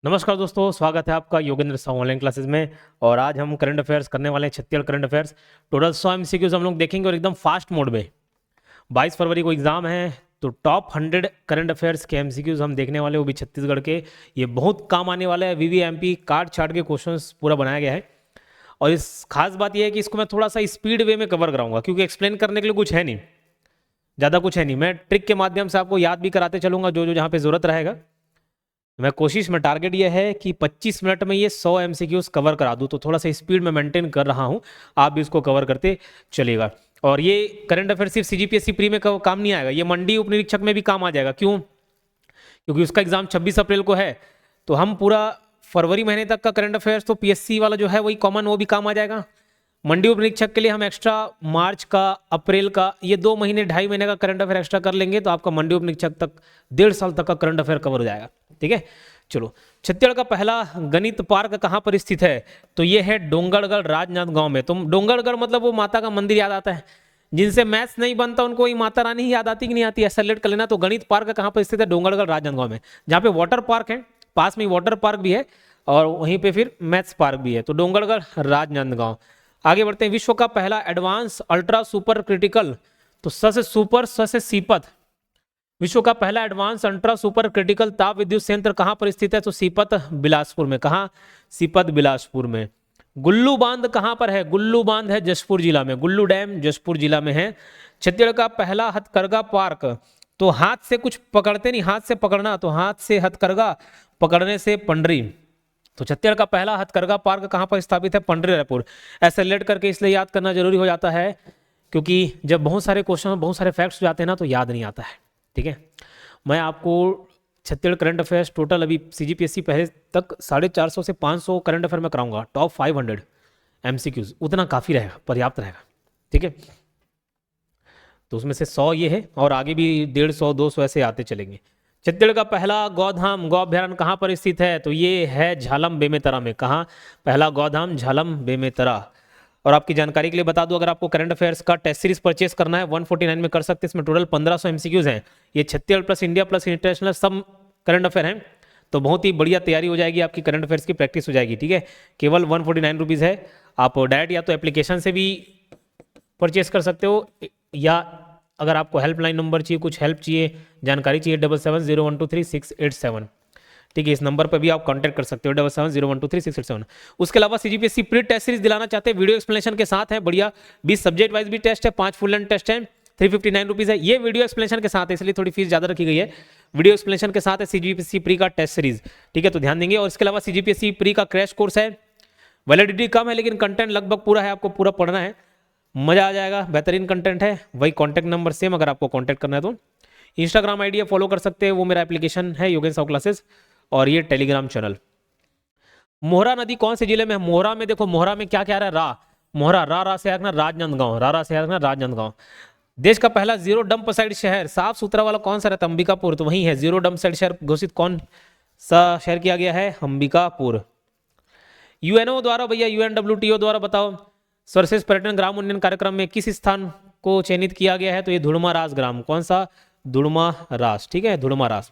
नमस्कार दोस्तों, स्वागत है आपका योगेंद्र साहू ऑनलाइन क्लासेस में। और आज हम करंट अफेयर्स करने वाले हैं, Chhattisgarh current affairs. Total 100 MCQs हम लोग देखेंगे और एकदम फास्ट मोड में। 22 फरवरी को एग्जाम है, तो टॉप 100 करंट अफेयर्स के एमसीक्यूज हम देखने वाले, वो भी छत्तीसगढ़ के। ये बहुत काम आने वाला है। वीवीएमपी कार्ड चार्ट के क्वेश्चंस पूरा बनाया गया है। और इस खास बात यह है कि इसको मैं थोड़ा सा स्पीड वे में कवर कराऊंगा, क्योंकि एक्सप्लेन करने के लिए कुछ है नहीं, ज़्यादा कुछ है नहीं। मैं ट्रिक के माध्यम से आपको याद भी कराते चलूंगा जो जो जहाँ पे ज़रूरत रहेगा। मैं कोशिश में टारगेट ये है कि 25 मिनट में ये 100 एमसीक्यूज कवर करा दूं, तो थोड़ा सा स्पीड में मेंटेन कर रहा हूं। आप भी इसको कवर करते चलिएगा। और ये करंट अफेयर सिर्फ सीजीपीएससी प्री में काम नहीं आएगा, ये मंडी उप निरीक्षक में भी काम आ जाएगा। क्यों? क्योंकि उसका एग्जाम 26 अप्रैल को है, तो हम पूरा फरवरी महीने तक का करंट अफेयर्स तो पीएससी वाला जो है वही कॉमन, वो भी काम आ जाएगा। मंडी उप निरीक्षक के लिए हम एक्स्ट्रा मार्च का, अप्रैल का, ये 2 महीने 2.5 महीने का करंट अफेयर एक्स्ट्रा कर लेंगे, तो आपका मंडी उप निरीक्षक तक 1.5 साल तक का करंट अफेयर कवर हो जाएगा। ठीक है, चलो। छत्तीसगढ़ का पहला गणित पार्क कहाँ पर स्थित है? तो ये है डोंगरगढ़ राजनांदगांव में। तुम डोंगरगढ़ मतलब वो माता का मंदिर याद आता है। जिनसे मैथ्स नहीं बनता उनको वही माता रानी ही याद आती कि नहीं आती, ऐसा सेलेक्ट कर लेना। तो गणित पार्क कहाँ पर स्थित है? डोंगरगढ़ राजनांदगांव में, जहाँ पे वाटर पार्क है, पास में वाटर पार्क भी है और वहीं पे फिर मैथ्स पार्क भी है। तो डोंगरगढ़ राजनांदगांव। आगे बढ़ते हैं। विश्व का पहला एडवांस अल्ट्रा सुपर क्रिटिकल, तो स से सुपर, स से सीपत। विश्व का पहला एडवांस अल्ट्रा सुपर क्रिटिकल ताप विद्युत संयंत्र कहां पर स्थित है? तो सीपत बिलासपुर में। कहां? सीपत बिलासपुर में। गुल्लू बांध कहां पर है? गुल्लू बांध है जशपुर जिला में। गुल्लू डैम जशपुर जिला में है। छत्तीसगढ़ का पहला हथकरघा पार्क, तो हाथ से कुछ पकड़ते नहीं, हाथ से पकड़ना, तो हाथ से हथकरघा, पकड़ने से पंडरी। तो छत्तीसगढ़ का पहला हथकरघा पार्क कहां पर स्थापित है? पंडरी रायपुर। ऐसे लेट करके इसलिए याद करना जरूरी हो जाता है, क्योंकि जब बहुत सारे क्वेश्चन, बहुत सारे फैक्ट्स हो जाते हैं ना, तो याद नहीं आता है। ठीक है, मैं आपको छत्तीसगढ़ करंट अफेयर्स टोटल अभी सीजीपीएससी पहले तक 450 से 500 करंट अफेयर में कराऊंगा। टॉप 500 एमसीक्यूज, उतना काफ़ी रहेगा, पर्याप्त रहेगा। ठीक है, तो उसमें से 100 ये है और आगे भी 150, 200 ऐसे आते चलेंगे। छत्तीसगढ़ का पहला गौधाम, गौ अभ्यारण्य कहाँ पर स्थित है? तो ये है झालम बेमेतरा में। कहाँ? पहला गौधाम झालम बेमेतरा। और आपकी जानकारी के लिए बता दूं, अगर आपको करंट अफेयर्स का टेस्ट सीरीज परचेस करना है 149 में कर सकते हैं। इसमें टोटल 1500 एमसीक्यूज हैं। ये Chhattisgarh plus India plus international सब करंट अफेयर हैं, तो बहुत ही बढ़िया तैयारी हो जाएगी आपकी, करंट अफेयर्स की प्रैक्टिस हो जाएगी। ठीक है, केवल 149 रुपीज़ है। आप डायरेक्ट या तो एप्लीकेशन से भी परचेस कर सकते हो, या अगर आपको हेल्पलाइन नंबर चाहिए, कुछ हेल्प चाहिए, जानकारी चाहिए, 7701236687। ठीक है, इस नंबर पर भी आप कांटेक्ट कर सकते हो, 7701236687। उसके अलावा सीजीपीएससी प्री टेस्ट सीरीज दिलाना चाहते हैं, वीडियो एक्सप्लेनेशन के साथ है, बढ़िया। 20 सब्जेक्ट वाइज भी टेस्ट है, 5 फुल एंड टेस्ट है, 359 रुपीज़ है। ये वीडियो एक्सप्लेनेशन के साथ है, इसलिए थोड़ी फीस ज़्यादा रखी गई है। वीडियो एक्सप्लेनेशन के साथ है सीजीपीएससी प्री का टेस्ट सीरीज। ठीक है, तो ध्यान देंगे। और इसके अलावा सीजीपीएससी प्री का क्रैश कोर्स है, वैलिडिटी कम है लेकिन कंटेंट लगभग पूरा है, आपको पूरा पढ़ना है, मजा आ जाएगा, बेहतरीन कंटेंट है। वही कॉन्टैक्ट नंबर सेम, अगर आपको कॉन्टैक्ट करना है तो। इंस्टाग्राम आईडी है, फॉलो कर सकते हैं, वो मेरा एप्लीकेशन है योगेंद्र साहू क्लासेस, और ये टेलीग्राम चैनल। मोहरा नदी कौन से जिले में है? मोहरा में देखो, मोहरा में क्या क्या रहा है? रा, मोहरा, रा से आखना राजनांदगांव, रा से आखना राजनांदगांव। देश का पहला जीरो डंप साइड शहर, साफ सुथरा वाला कौन सा रहता है? अंबिकापुर, तो वही है। जीरो डंप साइड शहर घोषित कौन सा शहर किया गया है? अंबिकापुर। यूएनओ द्वारा, भैया यूएनडब्ल्यूटीओ द्वारा बताओ, सर्वश्रेष्ठ पर्यटन ग्राम उन्नयन कार्यक्रम में किस स्थान को चयनित किया गया है? तो ये धुड़मारास ग्राम। कौन सा? धुड़मारास। ठीक है, धुड़मारास।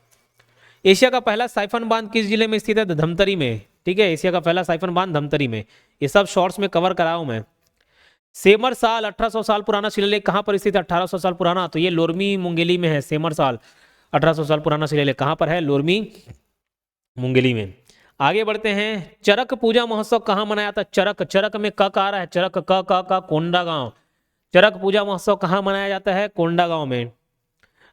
एशिया का पहला साइफन बांध किस जिले में स्थित है? धमतरी में। ठीक है, एशिया का पहला साइफन बांध धमतरी में। ये सब शॉर्ट्स में कवर कराऊं मैं। सेमर साल 1800 साल पुराना शिलालेख कहां पर स्थित है? 1800 साल पुराना, तो ये लोरमी मुंगेली में है। सेमर साल 1800 साल पुराना शिलालेख कहां पर है? लोरमी मुंगेली में। आगे बढ़ते हैं। चरक पूजा महोत्सव कहां मनाया था? चरक, चरक में क आ रहा है, चरक का कोंडागांव। चरक पूजा महोत्सव कहां मनाया जाता है? कोंडागांव में।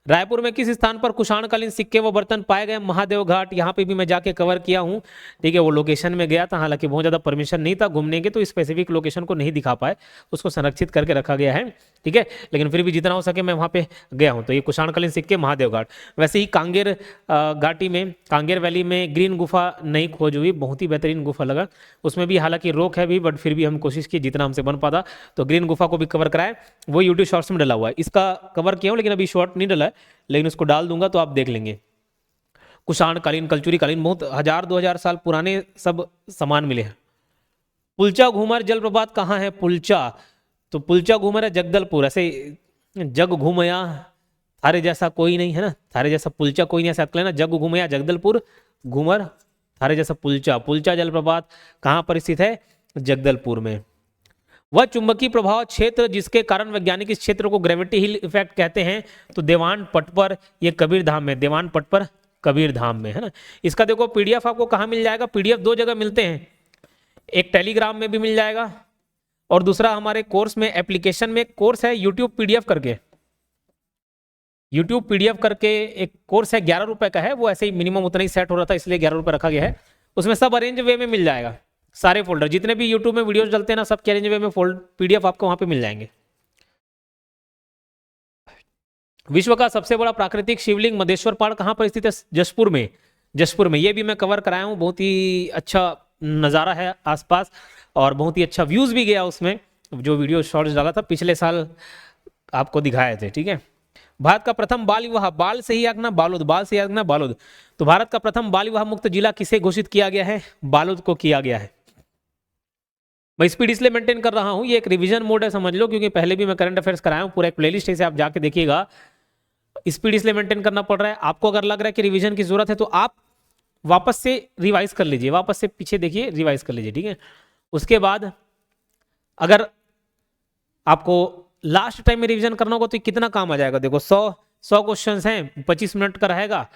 रायपुर में किस स्थान पर कुषाणकालीन सिक्के व बर्तन पाए गए? महादेव घाट। यहाँ पे भी मैं जाके कवर किया हूँ। ठीक है, वो लोकेशन में गया था, हालांकि बहुत ज़्यादा परमिशन नहीं था घूमने के, तो स्पेसिफिक लोकेशन को नहीं दिखा पाए, उसको संरक्षित करके रखा गया है। ठीक है, लेकिन फिर भी जितना हो सके मैं वहाँ पे गया हूँ। तो ये कुषाणकालीन सिक्के, महादेव घाट। वैसे ही कांगेर घाटी में, कांगेर वैली में ग्रीन गुफा नहीं खोज हुई, बहुत ही बेहतरीन गुफा लगा। उसमें भी हालांकि रोक है भी, बट फिर भी हम कोशिश की जितना हमसे बन पाता, तो ग्रीन गुफा को भी कवर कराए। वो यूट्यूब शॉर्ट्स में डला हुआ है, इसका कवर किया हूँ, लेकिन अभी शॉर्ट नहीं डला है, लेकिन उसको डाल दूंगा तो आप देख लेंगे। कुषाणकालीन, कलचुरी कालीन, बहुत 1000-2000 साल पुराने सब सामान मिले हैं। पुलचा घूमर जलप्रपात कहाँ है? पुलचा, तो पुलचा घूमर है जगदलपुर। ऐसे जग घूमया थारे जैसा कोई नहीं है ना, थारे जैसा पुलचा कोई नहीं, ऐसा लेना। जग घूमया जगदलपुर, घूमर थारे जैसा पुलचा, पुलचा जलप्रपात कहाँ पर स्थित है? जगदलपुर में। वह चुंबकीय प्रभाव क्षेत्र जिसके कारण वैज्ञानिक इस क्षेत्र को ग्रेविटी हिल इफेक्ट कहते हैं, तो देवान पट पर, ये कबीरधाम में, देवान पट पर कबीरधाम में, है ना। इसका देखो पीडीएफ आपको कहाँ मिल जाएगा? पीडीएफ दो जगह मिलते हैं, एक टेलीग्राम में भी मिल जाएगा और दूसरा हमारे कोर्स में, एप्लीकेशन में एक कोर्स है यूट्यूब पीडीएफ करके, यूट्यूब पीडीएफ करके एक कोर्स है, 11 रुपए का है वो, ऐसे ही मिनिमम उतना ही सेट हो रहा था इसलिए 11 रुपए रखा गया है। उसमें सब अरेंज वे में मिल जाएगा, सारे फोल्डर जितने भी यूट्यूब में वीडियोस डलते हैं ना, सब के अरेंज वे में पीडीएफ आपको वहां पे मिल जाएंगे। विश्व का सबसे बड़ा प्राकृतिक शिवलिंग मधेश्वर पहाड़ कहाँ पर स्थित है? जशपुर में। जशपुर में, ये भी मैं कवर कराया हूँ, बहुत ही अच्छा नज़ारा है आसपास और बहुत ही अच्छा व्यूज भी गया उसमें, जो वीडियो शॉर्ट्स डाला था पिछले साल आपको दिखाए थे, ठीक है। भारत का प्रथम बाल विवाह, बाल से ही आगना बालोद, बाल से ही आगना बालोद, तो भारत का प्रथम बाल विवाह मुक्त जिला किसे घोषित किया गया है? बालोद को किया गया है। मैं स्पीड इसलिए मेंटेन कर रहा हूं, ये एक रिवीजन मोड है समझ लो, क्योंकि पहले भी मैं करंट अफेयर्स कराया हूं, पूरा एक प्लेलिस्ट है, इसे आप जाके देखिएगा। स्पीड इसलिए मेंटेन करना पड़ रहा है, आपको अगर लग रहा है कि रिवीजन की जरूरत है तो आप वापस से रिवाइज कर लीजिए, वापस से पीछे देखिए, रिवाइज कर लीजिए, ठीक है। उसके बाद अगर आपको लास्ट टाइम में रिवीजन करना होगा तो कितना काम आ जाएगा, देखो 100 क्वेश्चंस हैं, 25 मिनट का रहेगा,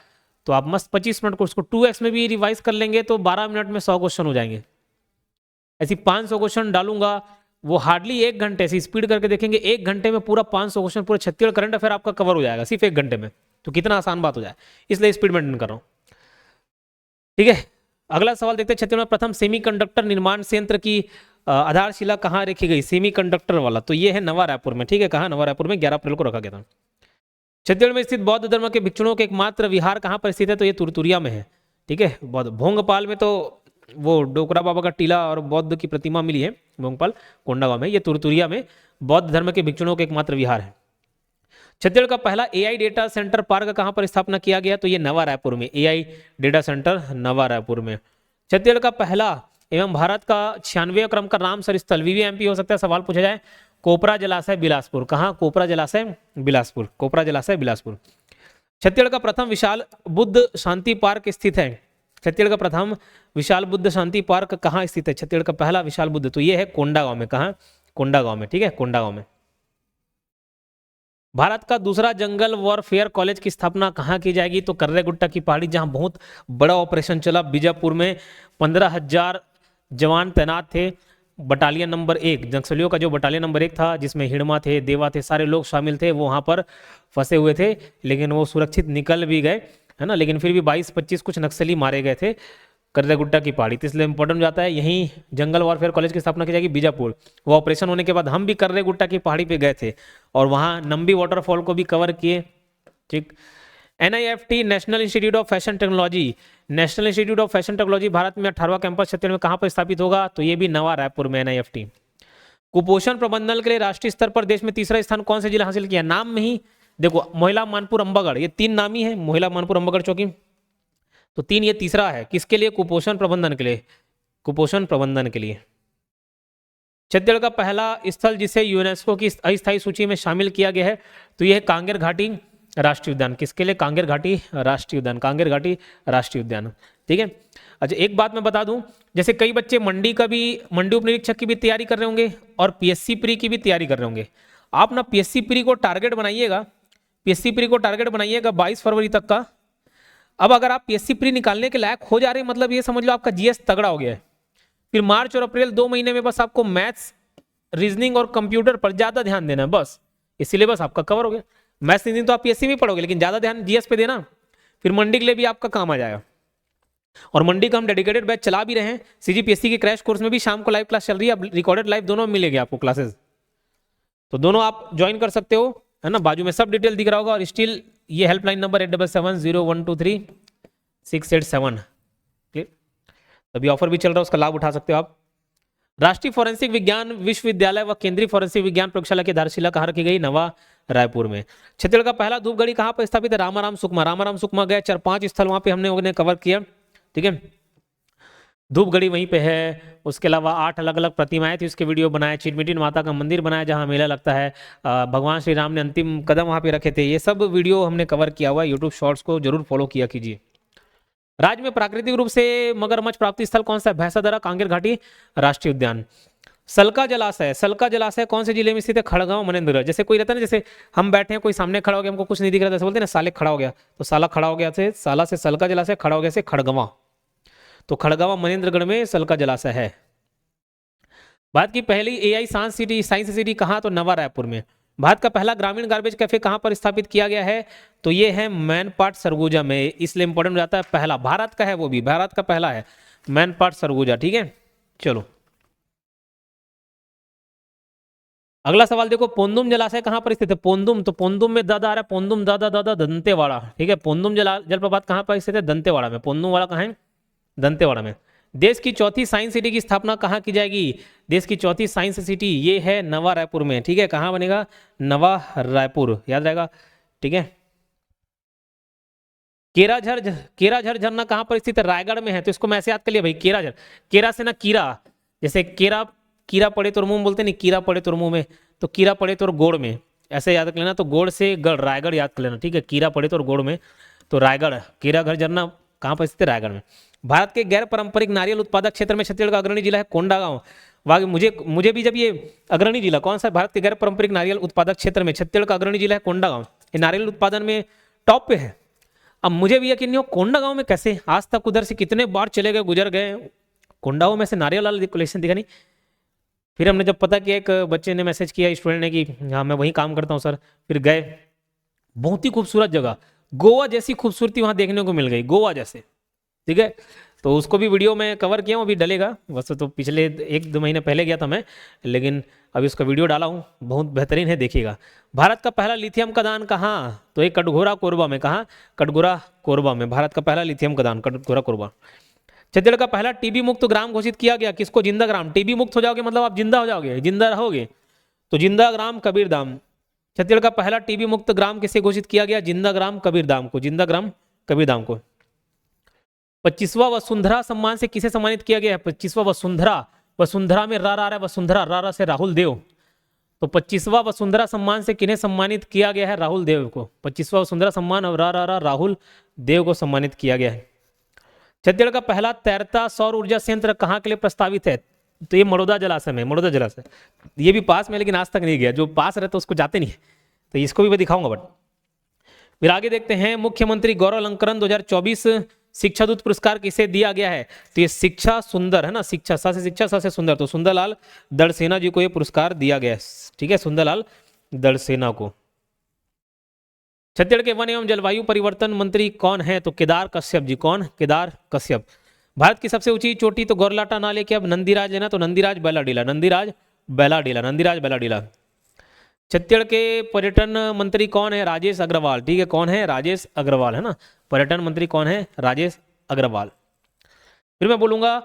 तो आप मस्त 25 मिनट को उसको 2x में भी रिवाइज कर लेंगे तो 12 मिनट में 100 क्वेश्चन हो जाएंगे। ऐसी 500 क्वेश्चन डालूंगा, वो हार्डली 1 घंटे से, स्पीड करके देखेंगे 1 घंटे में पूरा 500 क्वेश्चन, पूरा छत्तीसगढ़ करंट अफेयर आपका कवर हो जाएगा सिर्फ 1 घंटे में, तो कितना आसान बात हो जाए, इसलिए स्पीड मेंटेन कर रहा हूँ, ठीक है। अगला सवाल देखते हैं, छत्तीसगढ़ में प्रथम सेमीकंडक्टर निर्माण संयंत्र की आधारशिला कहाँ रखी गई? सेमीकंडक्टर वाला, तो ये है नवा रायपुर में, ठीक है। कहाँ? नवा रायपुर में 11 अप्रैल को रखा गया था। छत्तीसगढ़ में स्थित बौद्ध धर्म के भिक्षुओं के एकमात्र विहार कहाँ पर स्थित है? तो ये तुरतुरिया में है, ठीक है। भोंगपाल में तो वो डोकरा बाबा का टीला और बौद्ध की प्रतिमा मिली है, भोंगपाल कोंडागांव में, ये तुरतुरिया में बौद्ध धर्म के भिक्षुओं के एकमात्र विहार है। छत्तीसगढ़ का पहला एआई डेटा सेंटर पार्क कहाँ पर स्थापना किया गया? तो ये नवा रायपुर में, एआई डेटा सेंटर नवा रायपुर में। छत्तीसगढ़ का पहला एवं भारत का 96वें क्रम का रामसर स्थल, वीवीएमपी हो सकता है सवाल पूछा जाए, कोपरा जलाशय बिलासपुर। कहाँ? कोपरा जलाशय बिलासपुर, कोपरा जलाशय बिलासपुर। छत्तीसगढ़ का प्रथम विशाल बुद्ध शांति पार्क स्थित है, छत्तीसगढ़ का प्रथम विशाल बुद्ध शांति पार्क कहाँ स्थित है? छत्तीसगढ़ का पहला विशाल बुद्ध, तो ये है कोंडागांव में। कहाँ? कोंडागांव में, ठीक है, कोंडागांव में। भारत का दूसरा जंगल वॉरफेयर कॉलेज की स्थापना कहाँ की जाएगी? तो कर्रेगुट्टा की पहाड़ी, जहां बहुत बड़ा ऑपरेशन चला बीजापुर में, 15,000 जवान तैनात थे। बटालियन नंबर 1, नक्सलियों का जो बटालियन नंबर 1 था, जिसमें हिड़मा थे, देवा थे, सारे लोग शामिल थे, वो वहां पर फंसे हुए थे, लेकिन वो सुरक्षित निकल भी गए, है ना। लेकिन फिर भी 22-25 कुछ नक्सली मारे गए थे कर्रेगुट्टा की पहाड़ी, तो इसलिए इंपॉर्टेंट जाता है। यहीं जंगल वॉरफेयर कॉलेज की स्थापना की जाएगी बीजापुर। वो ऑपरेशन होने के बाद हम भी कर्रेगुट्टा की पहाड़ी पे गए थे और वहाँ नंबी वाटरफॉल को भी कवर किए, ठीक। NIFT, national institute of fashion technology, national institute of fashion technology Bharat में 18वां कैंपस छत्तीसगढ़ में कहाँ पर स्थापित होगा? तो ये भी नवा रायपुर में NIFT। कुपोषण प्रबंधन के लिए राष्ट्रीय स्तर पर देश में तीसरा स्थान कौन से जिला हासिल किया? नाम में ही देखो, मोहिला, मानपुर, अंबागढ़, ये 3 नाम ही है, मोहिला, मानपुर, अंबागढ़, चौकी, तो 3, ये तीसरा है। किसके लिए? कुपोषण प्रबंधन के लिए, कुपोषण प्रबंधन के लिए। छत्तीसगढ़ का पहला स्थल जिसे यूनेस्को की अस्थायी सूची में शामिल किया गया है, तो यह है कांगेर घाटी राष्ट्रीय उद्यान। किसके लिए? कांगेर घाटी राष्ट्रीय उद्यान, कांगेर घाटी राष्ट्रीय उद्यान, ठीक है। अच्छा, एक बात मैं बता दूं, जैसे कई बच्चे मंडी उप निरीक्षक की भी तैयारी कर रहे होंगे और PSC प्री की भी तैयारी कर रहे होंगे। आप ना PSC प्री को टारगेट बनाइएगा, PSC प्री को टारगेट बनाइएगा 22 फरवरी तक का। अब अगर आप PSC प्री निकालने के लायक हो जा रहे हैं, मतलब ये समझ लो आपका GS तगड़ा हो गया है। फिर मार्च और अप्रैल 2 महीने में बस आपको मैथ्स, रीजनिंग और कंप्यूटर पर ज्यादा ध्यान देना है, बस इस सिलेबस आपका कवर हो गया। मैथ्स रीजनिंग तो आप PSC में पढ़ोगे, लेकिन ज्यादा ध्यान GS पे देना, फिर मंडी के लिए भी आपका काम आ जाएगा। और मंडी का हम डेडिकेटेड बैच चला भी रहे हैं, CGPSC के क्रैश कोर्स में भी शाम को लाइव क्लास चल रही है, अब रिकॉर्डेड लाइव दोनों में मिलेगी आपको क्लासेस, तो दोनों आप ज्वाइन कर सकते हो, है ना। बाजू में सब डिटेल दिख रहा होगा। और स्टिल ये हेल्पलाइन नंबर 8770123687, अभी ऑफर भी चल रहा है, उसका लाभ उठा सकते हो आप। राष्ट्रीय फोरेंसिक विज्ञान विश्वविद्यालय व केंद्रीय फोरेंसिक विज्ञान प्रयोगशाला की आधारशिला कहाँ रखी गई? नवा रायपुर में। छत्तीसगढ़ का पहला धूपगढ़ी कहाँ पर स्थापित है? रामाराम सुकमा, रामाराम सुकमा गए, 4-5 स्थल वहां पे हमने कवर किया, ठीक है। धूपगढ़ी वहीं पे है। उसके अलावा 8 अलग अलग प्रतिमाएं थी, उसके वीडियो बनाए। चिटमिटिन माता का मंदिर बनाया जहां मेला लगता है। भगवान श्री राम ने अंतिम कदम वहां पे रखे थे, ये सब वीडियो हमने कवर किया हुआ है। यूट्यूब शॉर्ट्स को जरूर फॉलो किया कीजिए। राज्य में प्राकृतिक रूप से मगरमच्छ प्राप्ति स्थल कौन सा है? भैंसादरा, कांगेर घाटी, राष्ट्रीय उद्यान। सलका जलाशय कौन से जिले में स्थित है? खड़गांव, मनेन्द्रगढ़। जैसे कोई रहता है ना, जैसे हम बैठे हैं, कोई सामने खड़ा हो गया, हमको कुछ नहीं दिख रहा था, बोलते हैं ना साले खड़ा हो गया, तो साला खड़ा हो गया से साला से सलका जलाशय, खड़ा हो गया से खड़गवां। तो खड़गवां मनेन्द्रगढ़ में सलका जलाशय है। भारत की पहली एआई साइंस सिटी कहाँ? तो नवा रायपुर में। भारत का पहला ग्रामीण गार्बेज कैफे कहाँ पर स्थापित किया गया है? तो ये है मैनपाट सरगुजा में। इसलिए इंपॉर्टेंट हो जाता है, पहला भारत का है, वो भी भारत का पहला है मैनपाट सरगुजा। ठीक है, चलो अगला सवाल देखो, पोंदुम जलाशय कहाँ पर स्थित है? पोंदुम, तो पोंदुम में दादा आ रहा है, पोंदुम दादा दादा दंतेवाड़ा। ठीक है, पोंदुम जलप्रपात कहाँ पर स्थित है? दंतेवाड़ा में। पोंदुम वाला कहाँ है? दंतेवाड़ा में। देश की चौथी साइंस सिटी की स्थापना कहाँ की जाएगी? देश की चौथी साइंस सिटी ये है नवा रायपुर में। ठीक है, कहाँ बनेगा? नवा रायपुर, याद रहेगा। ठीक है, केराझर झरना कहाँ पर स्थित है? रायगढ़ में है। तो इसको मैं ऐसे याद कर लिया भाई, केराझर, केरा से ना कीरा, जैसे केरा कीरा पड़े तो मुंह में बोलते नहीं, कीरा पड़े तो मुंह में, तो कीरा पड़े तो गोड़ में, ऐसे याद कर लेना। तो गोड़ से गढ़, रायगढ़ याद कर लेना। ठीक है, कीरा पड़े तो गोड़ में, तो रायगढ़। केराघर झरना कहाँ पर स्थित है? रायगढ़ में। भारत के गैर पारंपरिक नारियल उत्पादक क्षेत्र में छत्तीसगढ़ का अग्रणी जिला है कोंडागांव। वाह, मुझे भी जब ये अग्रणी जिला कौन सा है भारत के गैर पारंपरिक नारियल उत्पादक क्षेत्र में, छत्तीसगढ़ का अग्रणी जिला है कोंडागांव। ये नारियल उत्पादन में टॉप पे है। अब मुझे भी यकीन नहीं हो कोंडागांव में कैसे, आज तक उधर से कितने बार चले गए, गुजर गए, कोंडागांव में से नारियल वाला कलेक्शन दिखा नहीं। फिर हमने जब पता किया, एक बच्चे ने मैसेज किया, स्टूडेंट ने, कि हाँ मैं वहीं काम करता हूँ सर। फिर गए, बहुत ही खूबसूरत जगह, गोवा जैसी खूबसूरती वहां देखने को मिल गई, गोवा जैसे। ठीक है, तो उसको भी वीडियो में कवर किया हूँ, अभी डलेगा। वैसे तो पिछले 1-2 महीने पहले गया था मैं, लेकिन अभी उसका वीडियो डाला हूँ, बहुत बेहतरीन है, देखिएगा। भारत का पहला लिथियम खदान कहाँ? तो ये कटघोरा कोरबा में। कहाँ? कटघोरा कोरबा में भारत का पहला लिथियम खदान, कटघोरा कोरबा। छत्तीसगढ़ का पहला टीबी मुक्त ग्राम घोषित किया गया, किसको? जिंदा ग्राम। टीबी मुक्त हो जाओगे मतलब आप जिंदा हो जाओगे, जिंदा रहोगे, तो जिंदा ग्राम कबीरधाम। छत्तीसगढ़ का पहला टीबी मुक्त ग्राम किसे घोषित किया गया? जिंदा ग्राम कबीरधाम को, जिंदा ग्राम कबीरधाम को। 25वां वसुंधरा सम्मान से किसे सम्मानित किया गया है? 25वां वसुंधरा, वसुंधरा में रा है, वसुंधरा, रा से राहुल देव। तो 25वां वसुंधरा सम्मान से किन्हें सम्मानित किया गया है? राहुल देव को। 25वां वसुंधरा सम्मान और रा राहुल देव को सम्मानित किया गया है। छत्तीसगढ़ का पहला तैरता सौर ऊर्जा संयंत्र कहाँ के लिए प्रस्तावित है? तो ये मड़ौदा जलाशय में, मड़ौदा जलाशय। ये भी पास में, लेकिन आज तक नहीं गया, जो पास रहता है उसको जाते नहीं है, तो इसको भी मैं दिखाऊंगा। बट फिर आगे देखते हैं, मुख्यमंत्री गौरव अलंकरण 2024 शिक्षा दूत पुरस्कार किसे दिया गया है? तो ये शिक्षा सुंदर है ना, शिक्षा सा से सुंदर, तो सुंदरलाल दड़सेना जी को ये पुरस्कार दिया गया है। ठीक है, सुंदरलाल दड़सेना को। छत्तीसगढ़ के वन एवं जलवायु परिवर्तन मंत्री कौन है? तो केदार कश्यप जी। कौन? केदार कश्यप। भारत की सबसे ऊंची चोटी तो गौरलाटा ना लेके अब नंदीराज है ना, तो नंदीराज बैलाडीला, नंदीराज बैलाडीला, नंदीराज बैलाडीला। छत्तीसगढ़ के पर्यटन मंत्री कौन है? राजेश अग्रवाल। ठीक है, कौन है? राजेश अग्रवाल, है ना, पर्यटन मंत्री कौन है? राजेश अग्रवाल। फिर मैं बोलूंगा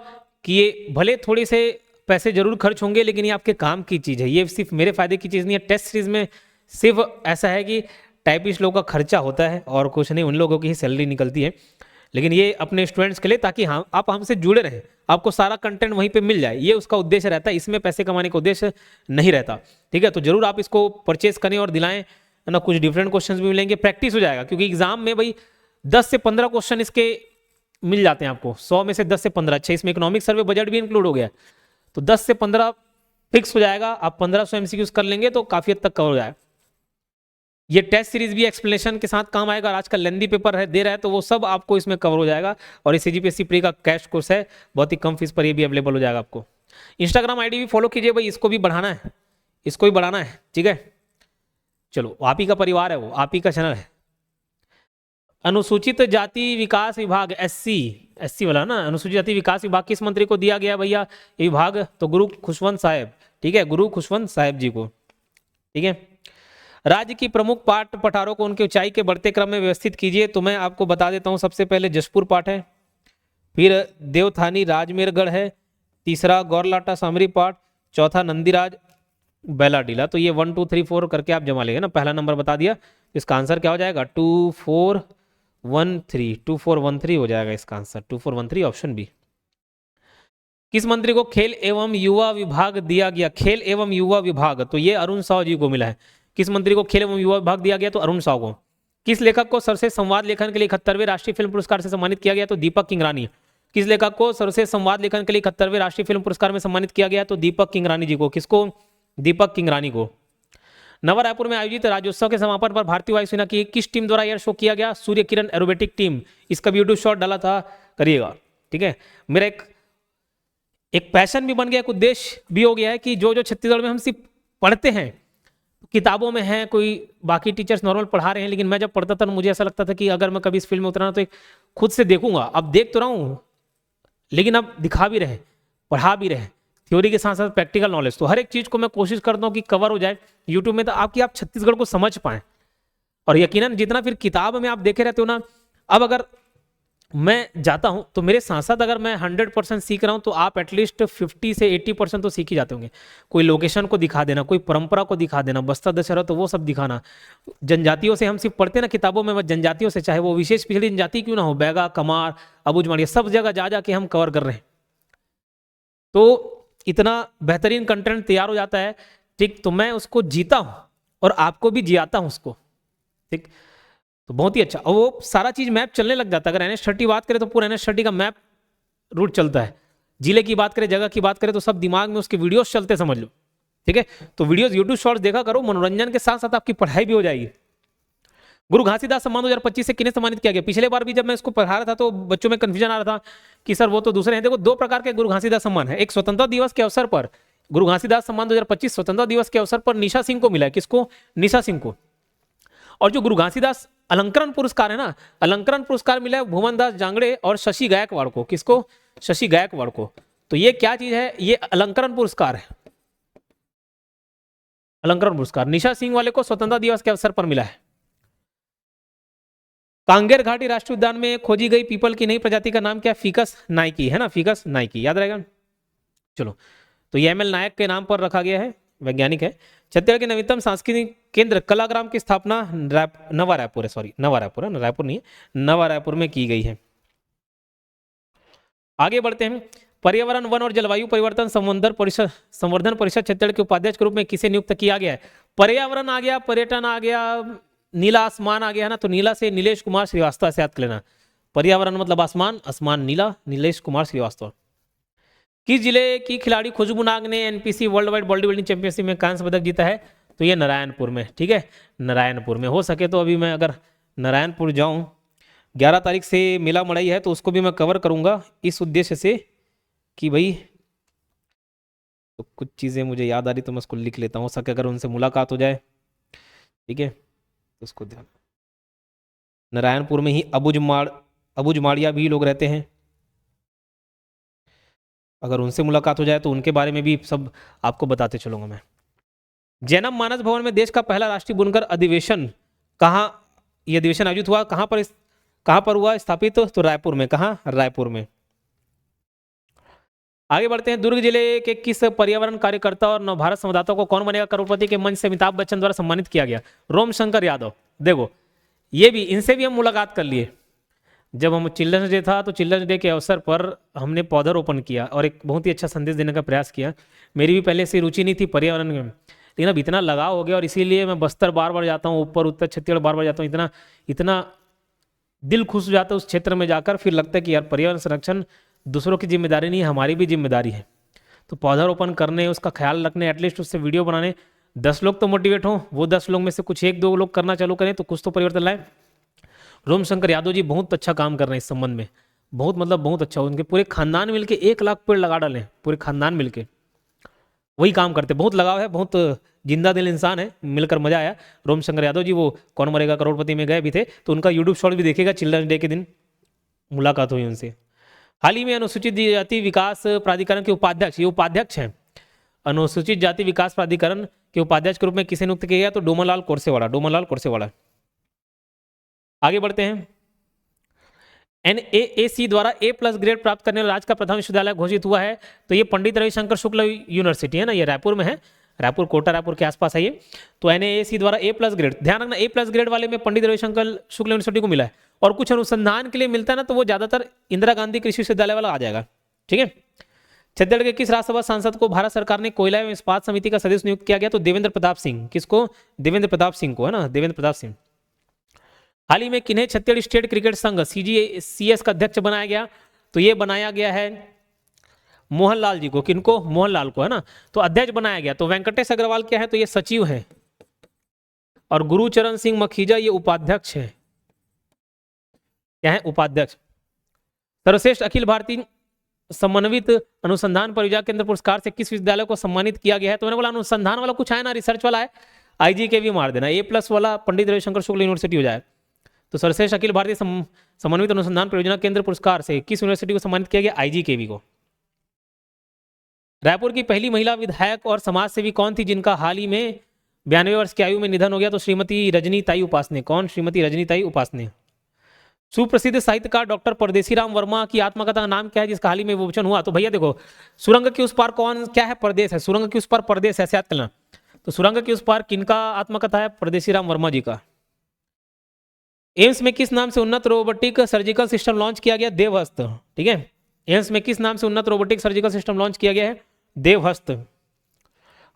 कि ये भले थोड़े से पैसे जरूर खर्च होंगे, लेकिन ये आपके काम की चीज़ है, ये सिर्फ मेरे फायदे की चीज़ नहीं है। टेस्ट सीरीज में सिर्फ ऐसा है कि टाइपिस्ट लोगों का खर्चा होता है और कुछ नहीं, उन लोगों की ही सैलरी निकलती है। लेकिन ये अपने स्टूडेंट्स के लिए, ताकि हाँ आप हमसे जुड़े रहें, आपको सारा कंटेंट वहीं पे मिल जाए, ये उसका उद्देश्य रहता है। इसमें पैसे कमाने का उद्देश्य नहीं रहता। ठीक है, तो जरूर आप इसको परचेज करें और दिलाएं, है ना। कुछ डिफरेंट क्वेश्चंस भी मिलेंगे, प्रैक्टिस हो जाएगा, क्योंकि एग्जाम में भाई 10 से 15 क्वेश्चन इसके मिल जाते हैं आपको, 100 में से 10 से 15। अच्छा, इसमें इकोनॉमिक सर्वे बजट भी इंक्लूड हो गया, तो 10 से 15 फिक्स हो जाएगा। आप 1500 MCQs कर लेंगे तो काफी हद तक कवर हो जाएगा। ये टेस्ट सीरीज भी एक्सप्लेनेशन के साथ काम आएगा, और आज का लेंदी पेपर है दे रहा है, तो वो सब आपको इसमें कवर हो जाएगा। और ये CGPSC प्री का कैश कोर्स है, बहुत ही कम फीस पर ये भी अवेलेबल हो जाएगा आपको। इंस्टाग्राम आईडी भी फॉलो कीजिए भाई, इसको भी बढ़ाना है, इसको भी बढ़ाना है। ठीक है, चलो, आप ही का परिवार है वो, आप ही का चैनल है। अनुसूचित जाति विकास विभाग, SC वाला ना, अनुसूचित जाति विकास विभाग किस मंत्री को दिया गया भैया ये विभाग? तो गुरु खुशवंत साहब। ठीक है, गुरु खुशवंत साहब जी को। ठीक है, राज्य की प्रमुख पाट पठारों को उनकी ऊंचाई के बढ़ते क्रम में व्यवस्थित कीजिए। तो मैं आपको बता देता हूं, सबसे पहले जशपुर पाट है, फिर देवथानी राजमेरगढ़ है, तीसरा गौरलाटा सामरी पाट, चौथा नंदीराज बैलाडीला। तो ये 1 2 3 4 करके आप जमा लेंगे ना, पहला नंबर बता दिया, इसका आंसर क्या हो जाएगा? 2413, 2413 हो जाएगा इसका आंसर, 2413 ऑप्शन बी। किस मंत्री को खेल एवं युवा विभाग दिया गया? खेल एवं युवा विभाग, तो ये अरुण साव जी को मिला है। किस मंत्री को खेल एवं युवा विभाग दिया गया? तो अरुण साव को। किस लेखक को सर्वश्रेष्ठ संवाद लेखन के लिए 71वें राष्ट्रीय फिल्म पुरस्कार से सम्मानित किया गया? तो दीपक किंगरानी। किस लेखक को सर्वश्रेष्ठ संवाद लेखन के लिए 71वें राष्ट्रीय फिल्म पुरस्कार में सम्मानित किया गया? तो दीपक किंगरानी जी को। किसको? दीपक किंगरानी को। नवा रायपुर में आयोजित राज्योत्सव के समापन पर भारतीय वायुसेना की किस टीम द्वारा एयर शो किया गया? Surya Kiran aerobatic team. इसका भी यूट्यूब शॉर्ट डाला था, करिएगा। ठीक है, मेरा एक पैशन भी बन गया, एक उद्देश्य भी हो गया है कि जो जो छत्तीसगढ़ में हम सिर्फ पढ़ते हैं, किताबों में है, कोई बाकी टीचर्स नॉर्मल पढ़ा रहे हैं, लेकिन मैं जब पढ़ता था मुझे ऐसा लगता था कि अगर मैं कभी इस फील्ड में उतरा तो एक खुद से देखूंगा। अब देख तो रहा हूँ, लेकिन अब दिखा भी रहे, पढ़ा भी रहे, थ्योरी के साथ साथ प्रैक्टिकल नॉलेज। तो हर एक चीज़ को मैं कोशिश करता हूँ कि कवर हो जाए यूट्यूब में, तो आप छत्तीसगढ़ को समझ पाएं। और यकीनन जितना फिर किताब में आप देखे रहते हो ना, अब अगर मैं जाता हूं तो मेरे साथ साथ अगर मैं 100% सीख रहा हूं तो आप एटलीस्ट 50 से 80% तो सीख ही जाते होंगे। कोई लोकेशन को दिखा देना, कोई परंपरा को दिखा देना, बस्तर दशहरा तो वो सब दिखाना। जनजातियों से हम सिर्फ पढ़ते ना किताबों में, जनजातियों से, चाहे वो विशेष पिछड़ी जनजाति क्यों ना हो, बैगा, कमार, अबूझमाड़िया, सब जगह जा जाके हम कवर कर रहे हैं। तो इतना बेहतरीन कंटेंट तैयार हो जाता है। ठीक, तो मैं उसको जीता हूं और आपको भी जियाता हूं उसको। ठीक, तो बहुत ही अच्छा। और वो सारा चीज मैप चलने लग जाता है। अगर NH30 बात करें तो पूरा NH30 का मैप रूट चलता है। जिले की बात करें, जगह की बात करें, तो सब दिमाग में उसके वीडियोस चलते, समझ लो। ठीक है, तो वीडियोस यूट्यूब शॉर्ट्स देखा करो, मनोरंजन के साथ साथ आपकी पढ़ाई भी हो जाएगी। गुरु घासीदास सम्मान 2025 से किन्हें सम्मानित किया गया? पिछले बार भी जब मैं इसको पढ़ा रहा था तो बच्चों में कंफ्यूजन आ रहा था कि सर वो तो दूसरे हैं। देखो, दो प्रकार के गुरु घासीदास सम्मान है। एक स्वतंत्रता दिवस के अवसर पर गुरु घासीदास सम्मान 2025 स्वतंत्रता दिवस के अवसर पर निशा सिंह को मिला है। किसको? निशा सिंह को। और जो गुरु घासीदास अलंकरण पुरस्कार है ना, अलंकरण पुरस्कार मिला है भुवन दास जांगड़े और शशि गायकवाड़ को। किसको? शशि गायकवाड़ को। तो ये क्या चीज है? ये अलंकरण पुरस्कार है, अलंकरण पुरस्कार। निशा सिंह वाले को स्वतंत्रता दिवस के अवसर पर मिला है। कांगेर घाटी राष्ट्रीय उद्यान में खोजी गई पीपल की नई प्रजाति का नाम क्या? फिकस नाइकी है ना, फिकस नाइकी, याद रहेगा। चलो, तो ये ML नायक के नाम पर रखा गया है, वैज्ञानिक है। छत्तीसगढ़ के नवीनतम सांस्कृतिक केंद्र कलाग्राम की स्थापना नवा रायपुर है, सॉरी नवा रायपुर है ना, रायपुर नहीं है, नवा रायपुर में की गई है। आगे बढ़ते हैं। पर्यावरण, वन और जलवायु परिवर्तन संवर्धन परिषद छत्तीसगढ़ के उपाध्यक्ष के रूप में किसे नियुक्त किया गया है? पर्यावरण आ गया, पर्यटन आ गया, नीला आसमान आ गया ना, तो नीला से नीलेश कुमार श्रीवास्तव से याद कर लेना। पर्यावरण मतलब आसमान, आसमान नीला, नीलेश कुमार श्रीवास्तव। किस जिले की खिलाड़ी खुशबू नाग ने NPC world wide body building championship में कांस्य पदक जीता है? तो ये नारायणपुर में। ठीक है, नारायणपुर में। हो सके तो अभी मैं अगर नारायणपुर जाऊं, 11 तारीख से मेला मड़ई है, तो उसको भी मैं कवर करूंगा इस उद्देश्य से कि भाई, तो कुछ चीज़ें मुझे याद आ रही तो मैं उसको लिख लेता हूँ। हो सके अगर उनसे मुलाकात हो जाए, ठीक है, तो उसको ध्यान। नारायणपुर में ही अबूझमाड़िया भी लोग रहते हैं। अगर उनसे मुलाकात हो जाए तो उनके बारे में भी सब आपको बताते चलूंगा मैं। जैनम मानस भवन में देश का पहला राष्ट्रीय बुनकर अधिवेशन कहाँ, यह अधिवेशन आयोजित हुआ? कहाँ पर हुआ स्थापित? तो रायपुर में। कहाँ? रायपुर में। आगे बढ़ते हैं। दुर्ग जिले के किस पर्यावरण कार्यकर्ता और नवभारत संवाददाता को कौन बनेगा करोड़पति के मंच से अमिताभ बच्चन द्वारा सम्मानित किया गया? रोम शंकर यादव। देखो, ये भी, इनसे भी हम मुलाकात कर लिए। जब हम चिल्ड्रंस डे था तो चिल्ड्रंस डे के अवसर पर हमने पौधारोपण किया और एक बहुत ही अच्छा संदेश देने का प्रयास किया। मेरी भी पहले से रुचि नहीं थी पर्यावरण में, लेकिन अब इतना लगाव हो गया और इसीलिए मैं बस्तर बार बार जाता हूँ, ऊपर उत्तर छत्तीसगढ़ बार बार जाता हूँ। इतना इतना दिल खुश हो जाता है उस क्षेत्र में जाकर। फिर लगता है कि यार पर्यावरण संरक्षण दूसरों की जिम्मेदारी नहीं है, हमारी भी जिम्मेदारी है। तो पौधारोपण करने, उसका ख्याल रखने, एटलीस्ट उससे वीडियो बनाने, 10 लोग तो मोटिवेट हों, वो 10 लोग में से कुछ 1-2 लोग करना चालू करें तो कुछ तो परिवर्तन लाए। रोम शंकर यादव जी बहुत अच्छा काम कर रहे हैं इस संबंध में, बहुत मतलब बहुत अच्छा। उनके पूरे खानदान मिलके 1 लाख पेड़ लगा डाले, पूरे खानदान मिलके वही काम करते। बहुत लगाव है, बहुत जिंदा दिल इंसान है, मिलकर मजा आया। रोम शंकर यादव जी वो कौन मरेगा करोड़पति में गए भी थे, तो उनका यूट्यूब शॉर्ट भी देखिएगा, चिल्ड्रंस डे के दिन मुलाकात हुई उनसे। हाल ही में अनुसूचित जाति विकास प्राधिकरण के उपाध्यक्ष, ये उपाध्यक्ष हैं, अनुसूचित जाति विकास प्राधिकरण के उपाध्यक्ष के रूप में किसे नियुक्त किया गया? तो डोमनलाल कोरसेवाड़ा, डोमनलाल कोरसेवाड़ा। आगे बढ़ते हैं। NAAC द्वारा A+ ग्रेड प्राप्त करने वाला राज्य का प्रथम विश्वविद्यालय घोषित हुआ है, तो ये पंडित रविशंकर शुक्ल यूनिवर्सिटी है ना, ये रायपुर में है, रायपुर, कोटा रायपुर के आसपास है ये। तो NAAC द्वारा A+ ग्रेड, ध्यान रखना A+ ग्रेड वाले में पंडित रविशंकर शुक्ल यूनिवर्सिटी को मिला है। और कुछ अनुसंधान के लिए मिलता है ना, तो वो ज्यादातर इंदिरा गांधी कृषि विश्वविद्यालय वाला आ जाएगा। ठीक है। छत्तीसगढ़ के किस राज्यसभा सांसद को भारत सरकार ने कोयला एवं इस्पात समिति का सदस्य नियुक्त किया गया? तो देवेंद्र प्रताप सिंह। किसको? देवेंद्र प्रताप सिंह को, है ना, देवेंद्र प्रताप सिंह। हाल ही में किन्हें छत्तीसगढ़ स्टेट क्रिकेट संघ CGCS का अध्यक्ष बनाया गया? तो ये बनाया गया है मोहनलाल जी को। किनको? मोहनलाल को, है ना। तो अध्यक्ष बनाया गया। तो वेंकटेश अग्रवाल क्या है? तो ये सचिव है, और गुरुचरण सिंह मखीजा ये उपाध्यक्ष है। क्या है? उपाध्यक्ष। सर्वश्रेष्ठ अखिल भारतीय समन्वित अनुसंधान परियोजना केंद्र पुरस्कार से किस विश्वविद्यालय को सम्मानित किया गया है? तो मैंने बोला अनुसंधान वाला कुछ आया ना, रिसर्च वाला है, IG के भी मार देना, A+ वाला पंडित रविशंकर शुक्ल यूनिवर्सिटी हो जाए। तो सर्वश्रेष्ठ अखिल भारतीय समन्वित अनुसंधान परियोजना केंद्र पुरस्कार से किस यूनिवर्सिटी को सम्मानित किया गया? IGKV को। रायपुर की पहली महिला विधायक और समाज सेवी कौन थी जिनका हाल ही में 92 वर्ष की आयु में निधन हो गया? तो श्रीमती रजनीताई उपासने। कौन? श्रीमती रजनीताई उपासने। सुप्रसिद्ध साहित्यकार डॉक्टर परदेसी राम वर्मा की आत्मकथा का नाम क्या है जिसका हाल ही में विमोचन हुआ? तो भैया देखो, सुरंग के उस पार कौन क्या है? परदेश है। सुरंग के उस पार परदेश है, ऐसे याद करना। तो सुरंग के उस पार किनका आत्मकथा है? परदेसी राम वर्मा जी का। एम्स में किस नाम से उन्नत रोबोटिक सर्जिकल सिस्टम लॉन्च किया गया? देवहस्त। ठीक है, एम्स में किस नाम से उन्नत रोबोटिक सर्जिकल सिस्टम लॉन्च किया गया है? देवहस्त।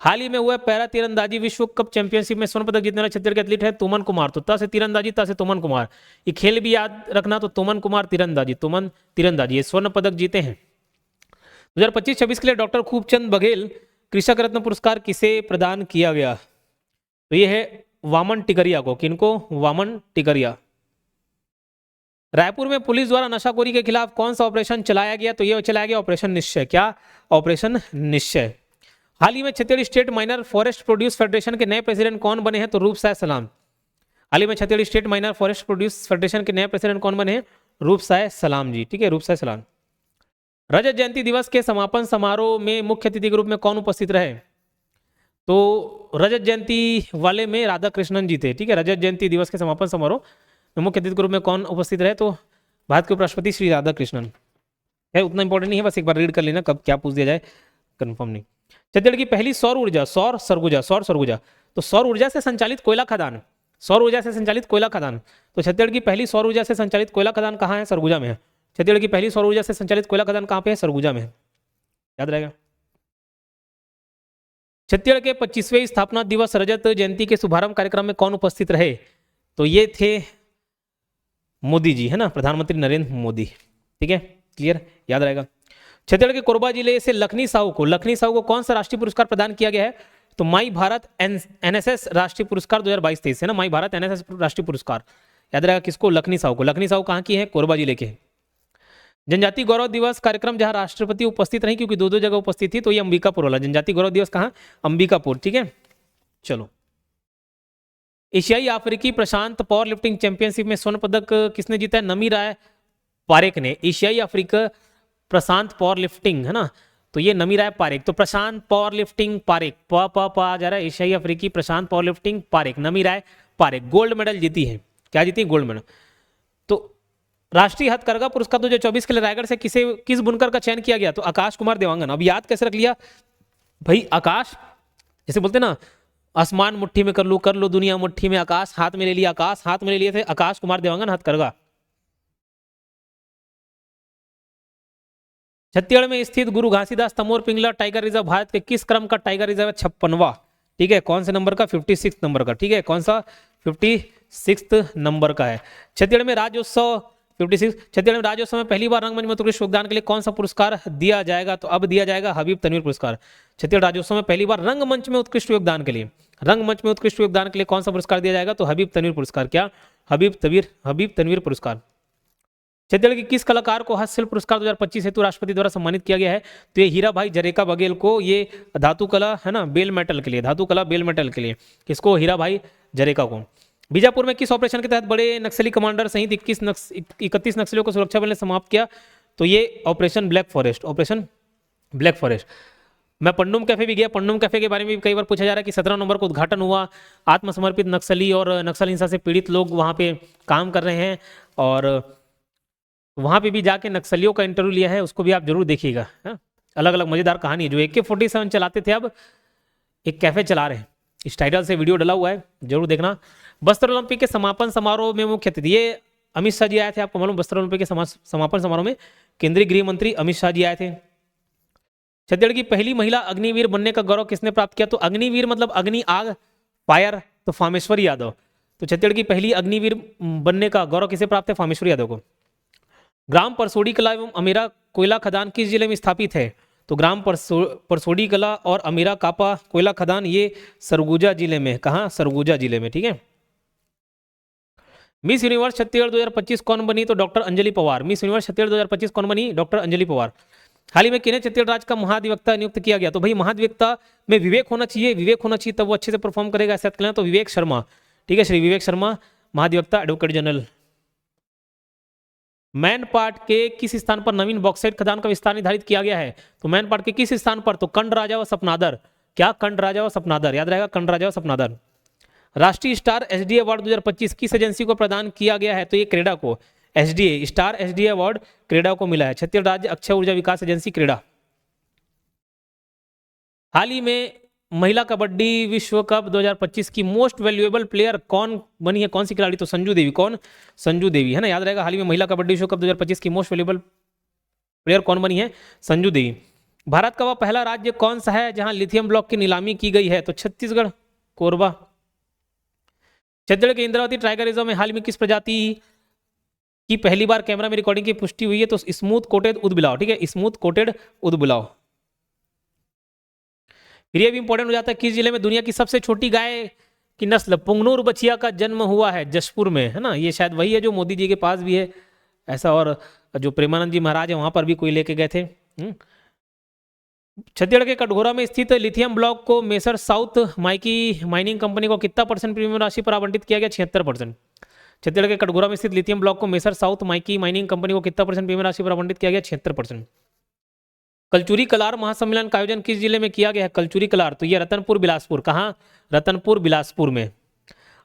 हाल ही में हुआ पैरा तीरंदाजी विश्व कप चैंपियनशिप में स्वर्ण पदक जीतने वाले छत्तीसगढ़ के एथलीट है तुमन कुमार। तो ता से तीरंदाजी, ता से तुमन कुमार, ये खेल भी याद रखना। तो तुमन कुमार तीरंदाजी, तुमन तीरंदाजी, ये स्वर्ण पदक जीते हैं। 2025-26 के लिए डॉक्टर खूबचंद बघेल कृषक रत्न पुरस्कार किसे प्रदान किया गया? तो ये है वामन टिकरिया को। किनको? वामन टिकरिया। रायपुर में पुलिस द्वारा नशाखोरी के खिलाफ कौन सा ऑपरेशन चलाया गया? तो ये चलाया गया ऑपरेशन निश्चय। क्या? ऑपरेशन निश्चय। हाल ही में Chhattisgarh state minor forest produce federation के नए प्रेसिडेंट कौन बने हैं? तो रूपसाय सलाम। हाल ही में Chhattisgarh state minor forest produce federation के नए प्रेसिडेंट कौन बने हैं? रूपसाय सलाम जी। ठीक है, रूपसाय सलाम। रजत जयंती दिवस के समापन समारोह में मुख्य अतिथि के रूप में कौन उपस्थित रहे? तो रजत जयंती वाले में राधा कृष्णन जी थे। ठीक है, रजत जयंती दिवस के समापन समारोह में मुख्य अतिथि के रूप में कौन उपस्थित रहे? तो भारत के उपराष्ट्रपति श्री राधा कृष्णन है। उतना इंपॉर्टेंट नहीं है, बस एक बार रीड कर लेना, कब क्या पूछ दिया जाए कंफर्म नहीं। छत्तीसगढ़ की पहली सौर ऊर्जा, सौर सरगुजा। तो सौर ऊर्जा से संचालित कोयला खदान, सौर ऊर्जा से संचालित कोयला खदान। तो छत्तीसगढ़ की पहली सौर ऊर्जा से संचालित कोयला खदान कहाँ है? सरगुजा में है। छत्तीसगढ़ की पहली सौर ऊर्जा से संचालित कोयला खदान कहाँ पे है? सरगुजा में है, याद रहेगा। छत्तीसगढ़ के 25वें स्थापना दिवस रजत जयंती के शुभारंभ कार्यक्रम में कौन उपस्थित रहे? तो ये थे मोदी जी, है ना, प्रधानमंत्री नरेंद्र मोदी। ठीक है, क्लियर, याद रहेगा। छत्तीसगढ़ के कोरबा जिले से लखनी साहू को कौन सा राष्ट्रीय पुरस्कार प्रदान किया गया है? तो माई भारत NSS राष्ट्रीय पुरस्कार 2022-23 है ना, माई भारत NSS राष्ट्रीय पुरस्कार, याद रहेगा। किसको? लखनी साहू को। लखनी साहू कहाँ की है? कोरबा जिले के। जनजाति गौरव दिवस कार्यक्रम जहां राष्ट्रपति उपस्थित नहीं, क्योंकि दो जगह उपस्थित थी, तो ये अंबिकापुर वाला जनजाति गौरव दिवस कहाँ? अंबिकापुर। ठीक है, चलो। एशियाई अफ्रीकी प्रशांत पावर लिफ्टिंग चैंपियनशिप में स्वर्ण पदक किसने जीता है? नमी राय पारेख ने। एशियाई अफ्रीका प्रशांत पावर लिफ्टिंग, है ना, तो ये नमी राय पारेख। तो प्रशांत पावर लिफ्टिंग पारेख, प आ जा रहा है, एशियाई अफ्रीकी प्रशांत पावर लिफ्टिंग पारेख, नमी राय पारेख गोल्ड मेडल जीती है। क्या जीती? Gold medal. तो राष्ट्रीय हथकरघा पुरस्कार 2024 के लिए रायगढ़ से किस बुनकर का चयन किया गया? तो आकाश कुमार देवांगन। अब याद कैसे रख लिया भाई? आकाश, जैसे बोलते ना, आसमान मुट्ठी में कर लो दुनिया मुट्ठी में, आकाश हाथ में ले लिया, आकाश हाथ में ले लिए थे आकाश कुमार देवांगन हथकरघा। छत्तीसगढ़ में स्थित गुरु घासीदास तमोर पिंगला टाइगर रिजर्व भारत के किस क्रम का टाइगर रिजर्व है? 56वां। ठीक है, कौन से नंबर का? 56 नंबर का। ठीक है, कौन सा? 56 नंबर का है। छत्तीसगढ़ में राज्योत्सव 56। छत्तीसगढ़ में राज्योत्सव में पहली बार रंगमंच में उत्कृष्ट योगदान के लिए कौन सा पुरस्कार दिया जाएगा? तो अब दिया जाएगा हबीब तनवीर पुरस्कार। छत्तीसगढ़ राज्योत्सव में पहली बार रंगमंच में उत्कृष्ट योगदान के लिए, रंगमंच में उत्कृष्ट योगदान के लिए कौन सा पुरस्कार दिया जाएगा? तो हबीब तनवीर पुरस्कार। क्या? हबीब तनवीर पुरस्कार। छत्तीसगढ़ के किस कलाकार को हस्तशिल्प पुरस्कार 2025 हेतु राष्ट्रपति द्वारा सम्मानित किया गया है? तो ये हीरा भाई जरेका बघेल को, ये धातु कला, है ना, बेल मेटल के लिए, धातु कला बेल मेटल के लिए। किसको? हीरा भाई जरेका को। बीजापुर में किस ऑपरेशन के तहत बड़े नक्सली कमांडर सहित 31 नक्सलियों को सुरक्षा बल ने समाप्त किया? तो ये operation black forest, operation black forest. मैं पंडुम कैफे भी गया, पंडुम कैफे के बारे में भी कई बार पूछा जा रहा है कि 17 नवंबर को उद्घाटन हुआ, आत्मसमर्पित नक्सली और नक्सल हिंसा से पीड़ित लोग वहाँ पे काम कर रहे हैं, और वहाँ पे भी जाके नक्सलियों का इंटरव्यू लिया है, उसको भी आप जरूर देखिएगा। अलग अलग मजेदार कहानी है। जो AK-47 चलाते थे, अब एक कैफे चला रहे हैं, इस टाइटल से वीडियो डला हुआ है, जरूर देखना। बस्तर ओलंपिक के समापन समारोह में मुख्य अतिथि, ये अमित शाह जी आए थे, आपको मालूम, बस्तर ओलंपिक के समापन समारोह में केंद्रीय गृह मंत्री अमित शाह जी आए थे। छत्तीसगढ़ की पहली महिला अग्निवीर बनने का गौरव किसने प्राप्त किया? तो अग्निवीर मतलब अग्नि, आग, फायर, तो फामेश्वरी यादव। तो छत्तीसगढ़ की पहली अग्निवीर बनने का गौरव किसे प्राप्त है? फामेश्वर यादव को। ग्राम परसोड़ी कला एवं अमीरा कोयला खदान किस जिले में स्थापित है? तो ग्राम परसोड़ी कला और अमीरा कापा कोयला खदान ये सरगुजा जिले में, कहाँ? सरगुजा जिले में, ठीक है। मिस यूनिवर्स छत्तीसगढ़ 2025 कौन बनी? तो doctor Anjali Pawar. Miss universe Chhattisgarh 2025 कौन बनी? डॉक्टर अंजलि पवार। हाल ही में किन्हें छत्तीसगढ़ राज्य का महाधिवक्ता नियुक्त किया गया? तो भाई महाधिवक्ता में विवेक होना चाहिए, विवेक होना चाहिए तब वो अच्छे से परफॉर्म करेगा, ऐसा कहना। तो विवेक शर्मा, ठीक है, श्री विवेक शर्मा महाधिवक्ता एडवोकेट जनरल। मैनपाट के किस स्थान पर नवीन बॉक्साइट खदान का विस्तार निर्धारित किया गया है? तो मैनपाट के किस स्थान पर? तो कंड राजा व सपनादर। क्या? कंड राजा व सपनादर, याद रहेगा, कंड राजा व सपनादर। राष्ट्रीय स्टार एसडीए अवार्ड 2025 किस एजेंसी को प्रदान किया गया है? तो ये क्रेडा को। SDA star SDA award CREDA को मिला है, छत्तीसगढ़ राज्य अक्षय ऊर्जा विकास एजेंसी क्रेडा। हाल ही में महिला कबड्डी विश्व कप 2025 की मोस्ट वैल्यूएबल प्लेयर कौन बनी है? कौन सी खिलाड़ी? तो संजू देवी। कौन? संजू देवी, है ना, याद रहेगा। हाल ही में महिला कबड्डी विश्व कप 2025 की मोस्ट वैल्यूएबल प्लेयर कौन बनी है? संजू देवी। भारत का वह पहला राज्य कौन सा है जहां लिथियम ब्लॉक की नीलामी की गई है? तो छत्तीसगढ़, कोरबा। छत्तीसगढ़ के इंद्रावती टाइगर रिजर्व में हाल में किस प्रजाति की पहली बार कैमरा में रिकॉर्डिंग की पुष्टि हुई है? तो स्मूथ कोटेड उदबिलाव, ठीक है, स्मूथ कोटेड उदबिलाव। फिर ये भी इंपॉर्टेंट हो जाता है, किस जिले में दुनिया की सबसे छोटी गाय की नस्ल पुंगनूर बछिया का जन्म हुआ है? जशपुर में, है ना। ये शायद वही है जो मोदी जी के पास भी है ऐसा, और जो प्रेमानंद जी महाराज है वहां पर भी कोई लेके गए थे। छत्तीसगढ़ के कटघोरा में स्थित लिथियम ब्लॉक को मेसर साउथ माइकी माइनिंग कंपनी को कितना % प्रीमियम राशि पर आवंटित किया गया? 76%। छत्तीसगढ़ के कटघोरा में स्थित लिथियम ब्लॉक को मेसर साउथ माइकी माइनिंग कंपनी को कितना % प्रीमियम राशि पर आवंटित किया गया? 76%। कलचुरी कलार महासम्मेलन का आयोजन किस जिले में किया गया है? कलचुरी कलार, तो ये रतनपुर बिलासपुर। कहाँ? रतनपुर बिलासपुर में।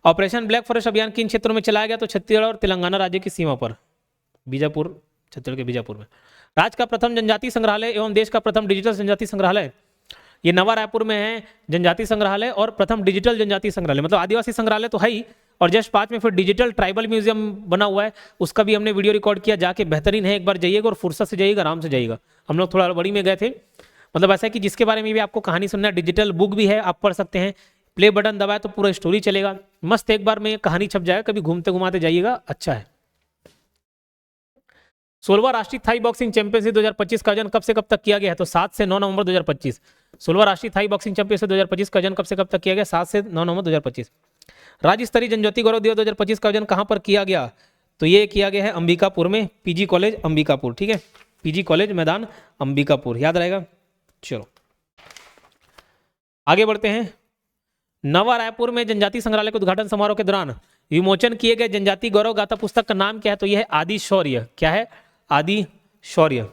ऑपरेशन ब्लैक फॉरेस्ट अभियान किन क्षेत्रों में चलाया गया? तो छत्तीसगढ़ और तेलंगाना राज्य की सीमा पर, बीजापुर, छत्तीसगढ़ के बीजापुर में। राज्य का प्रथम जनजाति संग्रहालय एवं देश का प्रथम डिजिटल जनजाति संग्रहालय, ये नवा रायपुर में है जनजाति संग्रहालय और प्रथम डिजिटल जनजाति संग्रहालय, मतलब आदिवासी संग्रहालय तो है ही, और जस्ट 5 में फिर डिजिटल ट्राइबल म्यूजियम बना हुआ है, उसका भी हमने वीडियो रिकॉर्ड किया, जाके बेहतरीन है, एक बार जाइएगा और फुर्सत से जाइएगा, आराम से जाइएगा। हम लोग थोड़ा बड़ी में गए थे, मतलब ऐसा है कि जिसके बारे में भी आपको कहानी सुनना है, डिजिटल बुक भी है, आप पढ़ सकते हैं, प्ले बटन दबाए तो पूरा स्टोरी चलेगा, मस्त, एक बार में कहानी छप जाएगा, कभी घूमते घुमाते जाइएगा, अच्छा है। 16वां राष्ट्रीय थाई बॉक्सिंग चैंपियनशिप 2025 का आयोजन कब से कब तक किया गया है? तो 7 से 9 नवंबर 2025। 16वां राष्ट्रीय थाई बॉक्सिंग चैंपियनशिप 2025 का आयोजन कब से कब तक किया गया? 7 से 9 नवंबर 2025। राज्य स्तरीय जनजाति गौरव दिवस 2025 का आयोजन कहां पर किया गया? तो ये किया गया है अंबिकापुर में, पीजी कॉलेज अंबिकापुर, ठीक है, पीजी कॉलेज मैदान अंबिकापुर, याद रहेगा। चलो आगे बढ़ते हैं। नवा रायपुर में जनजाति संग्रहालय के उद्घाटन समारोह के दौरान विमोचन किए गए जनजाति गौरव गाथा पुस्तक का नाम क्या है? तो यह है आदि शौर्य। क्या है? आदि शौर्य।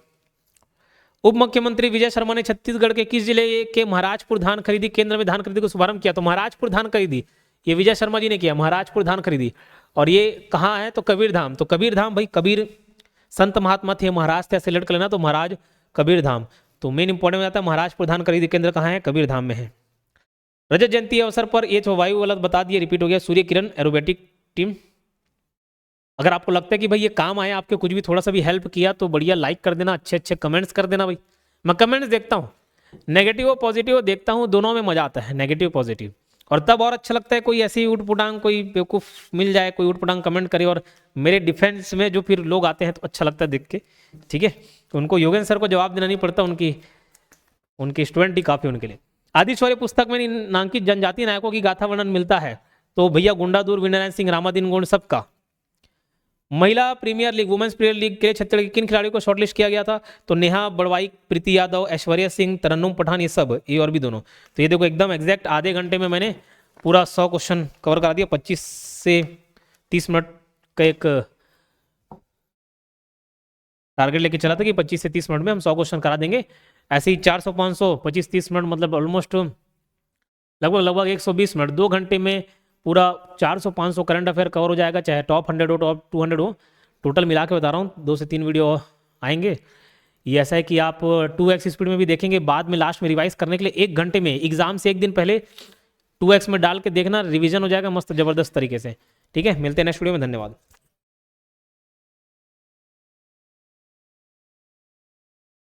उप मुख्यमंत्री विजय शर्मा ने छत्तीसगढ़ के किस जिले के महाराजपुर धान खरीदी केंद्र में धान खरीदी को शुभारंभ किया? तो महाराजपुर धान खरीदी ये विजय शर्मा जी ने किया, महाराजपुर धान खरीदी। और ये कहाँ है? तो कबीरधाम। तो कबीरधाम भाई, कबीर संत महात्मा थे, महाराज थे, सेलेक्ट कर लेना, तो महाराज कबीरधाम। तो मेन इंपॉर्टेंट हो जाता है महाराजपुर धान खरीदी केंद्र कहाँ है? कबीरधाम में है। रजत जयंती अवसर पर ये तो वायु गलत बता दिए, रिपीट हो गया। सूर्य किरण एरोबेटिक टीम, अगर आपको लगता है कि भाई ये काम आया, आपके कुछ भी थोड़ा सा भी हेल्प किया, तो बढ़िया लाइक कर देना, अच्छे अच्छे कमेंट्स कर देना भाई। मैं कमेंट्स देखता हूँ, नेगेटिव और पॉजिटिव देखता हूँ, दोनों में मजा आता है, नेगेटिव पॉजिटिव। और तब और अच्छा लगता है कोई ऐसी उटपुटांग, कोई बेवकूफ़ मिल जाए, कोई उटपुटांग कमेंट करे और मेरे डिफेंस में जो फिर लोग आते हैं, तो अच्छा लगता है देख के, ठीक है। तो उनको योगेंद्र सर को जवाब देना नहीं पड़ता, उनकी स्टूडेंट ही काफ़ी उनके लिए। आदि शौर्य पुस्तक में नामांकित जनजाति नायकों की गाथा वर्णन मिलता है। तो भैया गुंडादूर, वीरनारायण सिंह, रामादीन गोंड, सबका। महिला premier league, women's premier league के लिए छत्तीसगढ़ के किन खिलाड़ियों को शॉर्टलिस्ट किया गया था? तो नेहा बड़वाई, प्रीति यादव, ऐश्वर्या सिंह, तरन्नुम पठान, ये सब, ये और भी दोनों। तो ये देखो एकदम एग्जैक्ट आधे घंटे में मैंने पूरा 100 क्वेश्चन कवर करा दिया। 25 से 30 मिनट का एक टारगेट लेके चला था कि 25 से 30 मिनट में हम 100 क्वेश्चन करा देंगे। ऐसे ही 400, 500, 25-30 मिनट, मतलब ऑलमोस्ट लगभग 120 मिनट, 2 घंटे में पूरा 400-500 करंट अफेयर कवर हो जाएगा, चाहे टॉप 100 हो, टॉप 200 हो। टोटल मिला के बता रहा हूँ, 2 से 3 वीडियो आएंगे। ये ऐसा है कि आप 2x स्पीड में भी देखेंगे, बाद में लास्ट में रिवाइज करने के लिए 1 घंटे में, एग्जाम से 1 दिन पहले 2x में डाल के देखना, रिवीजन हो जाएगा मस्त ज़बरदस्त तरीके से, ठीक है। मिलते हैं नेक्स्ट वीडियो में, धन्यवाद।